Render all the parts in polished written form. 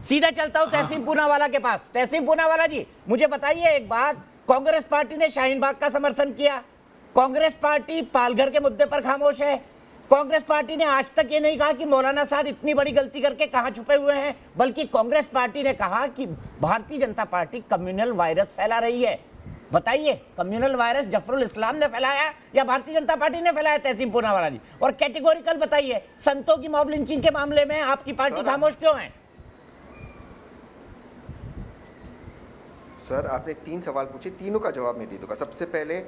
सीधा चलता हूं तहसीन पूनावाला के पास। तहसीन पूनावाला जी, मुझे बताइए एक बात, कांग्रेस पार्टी ने शाहीन बाग का समर्थन किया, कांग्रेस पार्टी पालघर के मुद्दे पर खामोश है, कांग्रेस पार्टी ने आज तक ये नहीं कहा कि मौलाना साहब इतनी बड़ी गलती करके कहां छुपे हुए हैं, बल्कि कांग्रेस पार्टी ने कहा कि Bharatiya Janata party communal virus फैला रही है। बताइए, कम्युनल वायरस जफरुल इस्लाम ने फैलाया या भारतीय जनता पार्टी ने फैलाया? तहसीन पूनावाला जी, और कैटेगोरिकल बताइए, संतों की मॉब लिंचिंग के मामले में आपकी पार्टी खामोश क्यों है? सर, आपने 3 सवाल पूछे, तीनों का जवाब मैं दे दूंगा। सबसे पहले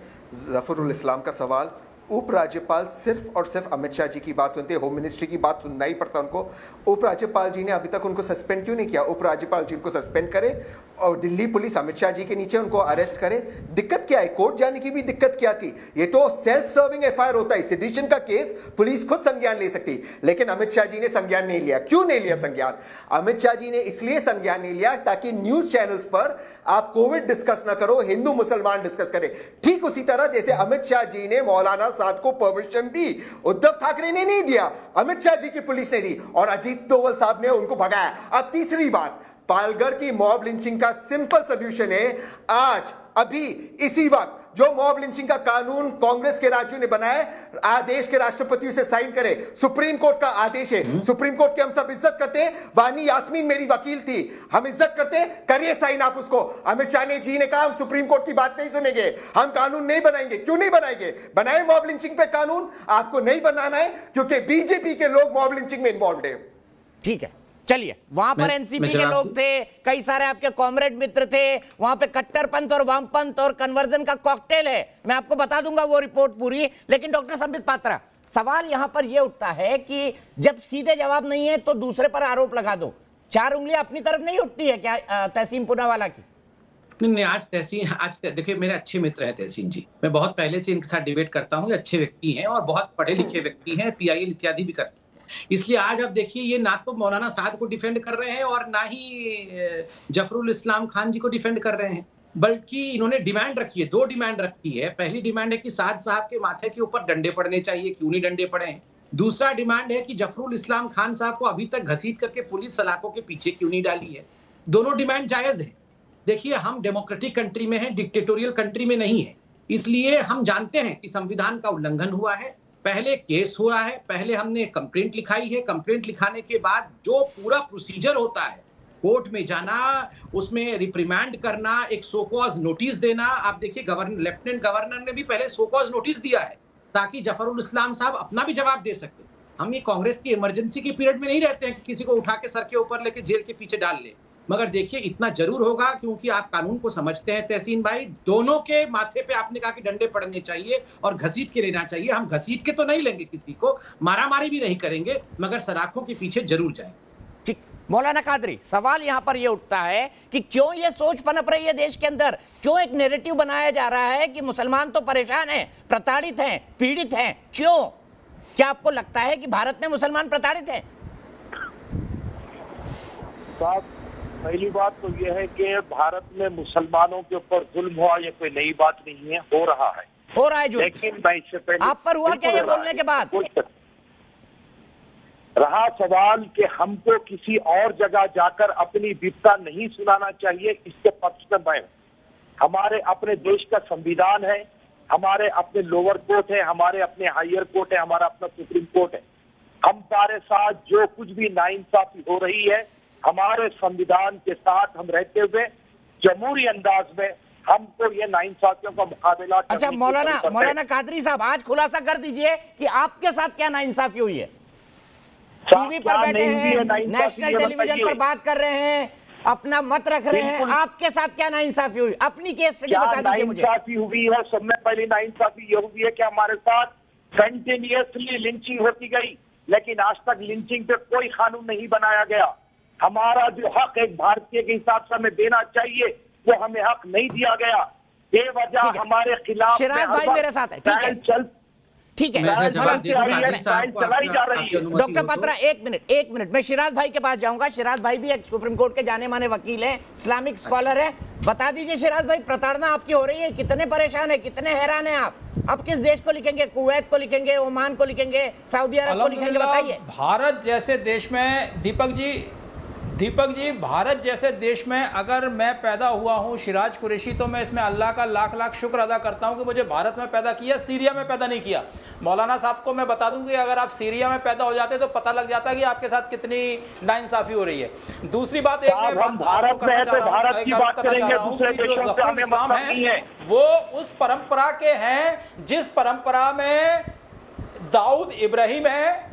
जफरुल इस्लाम का सवाल, उपराज्यपाल सिर्फ और सिर्फ अमित शाह जी की बात सुनते, होम मिनिस्ट्री की बात सुनना ही पड़ता उनको। उपराज्यपाल जी ने अभी तक उनको सस्पेंड क्यों नहीं किया? उपराज्यपाल जी उनको सस्पेंड करे और दिल्ली पुलिस अमित शाह जी के नीचे उनको अरेस्ट करे। दिक्कत क्या है? कोर्ट जाने की भी दिक्कत क्या थी? ये तो सेल्फ सर्विंग एफआईआर होता है, सेडिशन का केस पुलिस खुद संज्ञान ले सकती, लेकिन अमित शाह जी ने संज्ञान नहीं लिया। क्यों नहीं लिया संज्ञान? अमित शाह जी ने इसलिए संज्ञान नहीं लिया ताकि न्यूज चैनल्स पर आप कोविड डिस्कस ना करो, हिंदू मुसलमान डिस्कस करें। ठीक उसी तरह जैसे अमित शाह जी ने मौलाना साहब को परमिशन दी, उद्धव ठाकरे ने नहीं दिया, अमित शाह जी की पुलिस ने दी और अजीत डोभाल साहब ने उनको भगाया। अब तीसरी बात, पालघर की मॉब लिंचिंग का सिंपल सॉल्यूशन है, आज अभी इसी वक्त जो मॉब लिंचिंग का कानून कांग्रेस के राज्यों ने बनाया, आदेश के राष्ट्रपति से साइन करे। सुप्रीम कोर्ट का आदेश है, सुप्रीम कोर्ट की हम सब इज्जत करते हैं, वानी यास्मीन मेरी वकील थी, हम इज्जत करते हैं, करिए साइन आप उसको। अमित शाह ने जी ने कहा हम सुप्रीम कोर्ट की बात नहीं सुनेंगे, हम कानून नहीं बनाएंगे। क्यों नहीं बनाएंगे? बनाए मॉब लिंचिंग पे कानून। आपको नहीं बनाना है क्योंकि बीजेपी के लोग मॉब लिंचिंग में इन्वॉल्व है। ठीक है, चलिए, वहां पर एनसीपी के लोग थे, कई सारे आपके कॉमरेड मित्र थे, वहां पे कट्टरपंथ और वामपंथ और कन्वर्जन का कॉकटेल है, मैं आपको बता दूंगा वो रिपोर्ट पूरी। लेकिन डॉक्टर संबित पात्रा, सवाल यहां पर यह उठता है कि जब सीधे जवाब नहीं है तो दूसरे पर आरोप लगा दो, 4 उंगलियां अपनी तरफ नहीं उठती है क्या तहसीन पूनावाला की? नहीं, आज देखिए, मेरे अच्छे मित्र हैं तहसीन जी, मैं बहुत पहले से इनके साथ डिबेट करता हूँ, अच्छे व्यक्ति हैं और बहुत पढ़े लिखे व्यक्ति हैं, पीआईएल इत्यादि भी करते हैं। इसलिए आज आप देखिए, ये ना तो मौलाना साद को डिफेंड कर रहे हैं और ना ही जफरुल इस्लाम खान जी को डिफेंड कर रहे हैं, बल्कि इन्होंने डिमांड रखी है, 2 डिमांड रखी है। पहली डिमांड है कि साद साहब के माथे के ऊपर डंडे पड़ने चाहिए, क्यों नहीं डंडे पड़े हैं। दूसरा डिमांड है कि जफरुल इस्लाम खान साहब को अभी तक घसीट करके पुलिस सलाखों के पीछे क्यों नहीं डाली है। दोनों डिमांड जायज है। देखिए, हम डेमोक्रेटिक कंट्री में हैं, डिक्टेटोरियल कंट्री में नहीं है, इसलिए हम जानते हैं कि संविधान का उल्लंघन हुआ है। पहले केस हो रहा है, पहले हमने कंप्लेंट लिखाई है, कंप्लेंट लिखाने के बाद जो पूरा प्रोसीजर होता है, कोर्ट में जाना, उसमें रिप्रिमांड करना, एक सो कॉज नोटिस देना। आप देखिए, लेफ्टिनेंट गवर्नर ने भी पहले सो कॉज नोटिस दिया है ताकि जफरुल इस्लाम साहब अपना भी जवाब दे सके। हम ये कांग्रेस की इमरजेंसी की पीरियड में नहीं रहते हैं कि किसी को उठा के सर के ऊपर लेके जेल के पीछे डाल ले, मगर देखिए इतना जरूर होगा, क्योंकि आप कानून को समझते हैं तहसीन भाई, दोनों के माथे पे आपने कहा कि डंडे पड़ने चाहिए और घसीट के लेना चाहिए। हम घसीट के तो नहीं लेंगे किसी को, मारामारी भी नहीं करेंगे, मगर सलाखों के पीछे जरूर जाएंगे। ठीक, मौलाना कादरी, सवाल यहां पर यह उठता है कि क्यों यह सोच पनप रही है देश के अंदर, क्यों एक नैरेटिव बनाया जा रहा है कि मुसलमान तो परेशान हैं, प्रताड़ित हैं, पीड़ित हैं? क्यों? क्या आपको लगता है कि भारत में मुसलमान प्रताड़ित हैं? पहली बात तो यह है कि भारत में मुसलमानों के ऊपर जुल्म हुआ, ये कोई नई बात नहीं है, हो रहा है जुल्म। लेकिन मैं इससे पहले आप पर हुआ क्या ये बोलने के बाद? रहा सवाल कि हमको किसी और जगह जाकर अपनी विपदा नहीं सुनाना चाहिए, इसके पक्ष में मैं, हमारे अपने देश का संविधान है, हमारे अपने लोअर कोर्ट है, हमारे अपने हायर कोर्ट है, हमारा अपना सुप्रीम कोर्ट है। हम सारे साथ जो कुछ भी नाइंसाफी हो रही है, हमारे संविधान के साथ हम रहते हुए जमहूरी अंदाज में हमको ये नाइंसाफियों का मुकाबला। अच्छा, मौलाना कादरी साहब, आज खुलासा कर दीजिए कि आपके साथ क्या नाइंसाफी हुई है? टीवी पर बैठे हैं, नेशनल टेलीविजन पर बात कर रहे हैं, अपना मत रख रहे हैं, आपके साथ क्या नाइंसाफी हुई? अपनी केस स्टडी बता दीजिए मुझे। नाइंसाफी हुई है, सबसे पहली नाइंसाफी ये हुई है कि हमारे साथ कंटिन्यूअसली लिंचिंग होती गई, लेकिन आज तक लिंचिंग पे कोई कानून नहीं बनाया गया। हमारा जो हक एक भारतीय के हिसाब से हमें देना चाहिए, वो हमें हक नहीं दिया गया। बेवजह हमारे खिलाफ शिराज भाई मेरे साथ है, ठीक है, डॉक्टर पात्रा एक मिनट, मैं शिराज भाई के पास जाऊंगा। शिराज भाई भी एक सुप्रीम कोर्ट के जाने माने वकील हैं, इस्लामिक स्कॉलर है। बता दीजिए शिराज भाई, प्रताड़ना आपकी हो रही है, कितने परेशान है, कितने हैरान है आप? अब किस देश को लिखेंगे? कुवैत को लिखेंगे, ओमान को लिखेंगे, सऊदी अरब को लिखेंगे? बताइए। भारत जैसे देश में दीपक जी, दीपक जी, भारत जैसे देश में अगर मैं पैदा हुआ हूं शिराज कुरैशी, तो मैं इसमें अल्लाह का लाख लाख शुक्र अदा करता हूं कि मुझे भारत में पैदा किया, सीरिया में पैदा नहीं किया। मौलाना साहब को मैं बता दूं कि अगर आप सीरिया में पैदा हो जाते तो पता लग जाता कि आपके साथ कितनी नाइंसाफी हो रही है। दूसरी बात, एक मैं हम भारत में है तो भारत की बात करेंगे, दूसरे देशों से हमें मतलब नहीं है। वो उस परंपरा के हैं जिस परंपरा में दाऊद इब्राहिम है।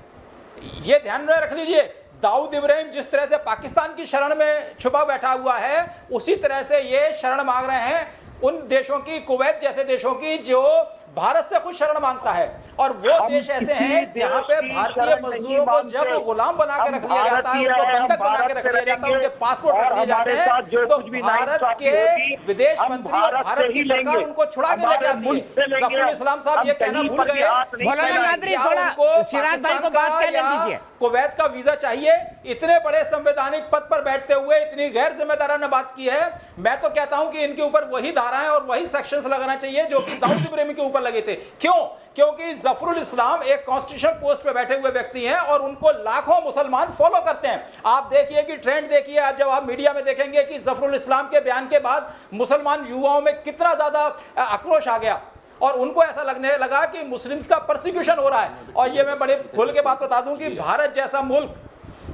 ये ध्यान में रख लीजिए, दाऊद इब्राहिम जिस तरह से पाकिस्तान की शरण में छुपा बैठा हुआ है, उसी तरह से ये शरण मांग रहे हैं उन देशों की, कुवैत जैसे देशों की, जो भारत से खुद शरण मांगता है। और वो देश ऐसे हैं जहां पे भारतीय मजदूरों को जब गुलाम बना के रख लिया जाता है, उनको बंधक बना के रख लिया जाता है, उनके पासपोर्ट रख लिए जाते हैं, तो भारत के विदेश मंत्री और भारत की सरकार उनको छुड़ा के लेके आती है। जफरुल इस्लाम साहब ये कहना भूल गए, मौलाना कादरी थोड़ा शिराज भाई को बात कहने दीजिए। कुवैत का वीजा चाहिए, इतने बड़े संवैधानिक पद पर बैठते हुए इतनी गैर जिम्मेदाराना बात की है। मैं तो कहता हूं कि इनके ऊपर वही धाराएं और वही सेक्शंस लगाना चाहिए जो कि दाऊद इब्राहिम के ऊपर लगे थे। क्यों? क्योंकि जफरुल इस्लाम एक कॉन्स्टिट्यूशन पोस्ट पे बैठे हुए व्यक्ति हैं और उनको लाखों मुसलमान फॉलो करते हैं। आप देखिए कि ट्रेंड देखिए, आप जब आप मीडिया में देखेंगे कि जफरुल इस्लाम के बयान के बाद मुसलमान युवाओं में कितना ज्यादा आक्रोश आ गया और उनको ऐसा लगने लगा कि मुस्लिम्स का परसिक्यूशन हो रहा है। और ये मैं बड़े खोल के बात बता दूं कि भारत जैसा मुल्क,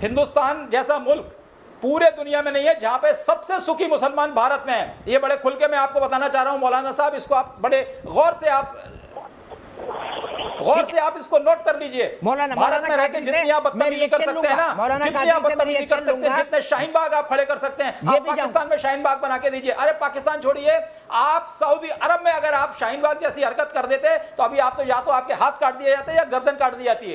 हिंदुस्तान जैसा मुल्क पूरे दुनिया में नहीं है जहां पे सबसे सुखी मुसलमान भारत में है। ये बड़े खुल के मैं आपको बताना चाह रहा हूं मौलाना साहब, इसको आप बड़े गौर से आप इसको नोट कर लीजिए। भारत में रहकर जितनी आप बदतमीजी कर सकते हैं ना, जितनी आप बदतमीजी कर सकते हैं, जितने शाहीन बाग आप खड़े कर सकते हैं, आप पाकिस्तान में शाहीन बाग बना के दीजिए। अरे पाकिस्तान छोड़िए, आप सऊदी अरब में अगर आप शाहीन बाग जैसी हरकत कर देते तो अभी आप तो या तो आपके हाथ काट दिए जाते या गर्दन काट दी जाती है।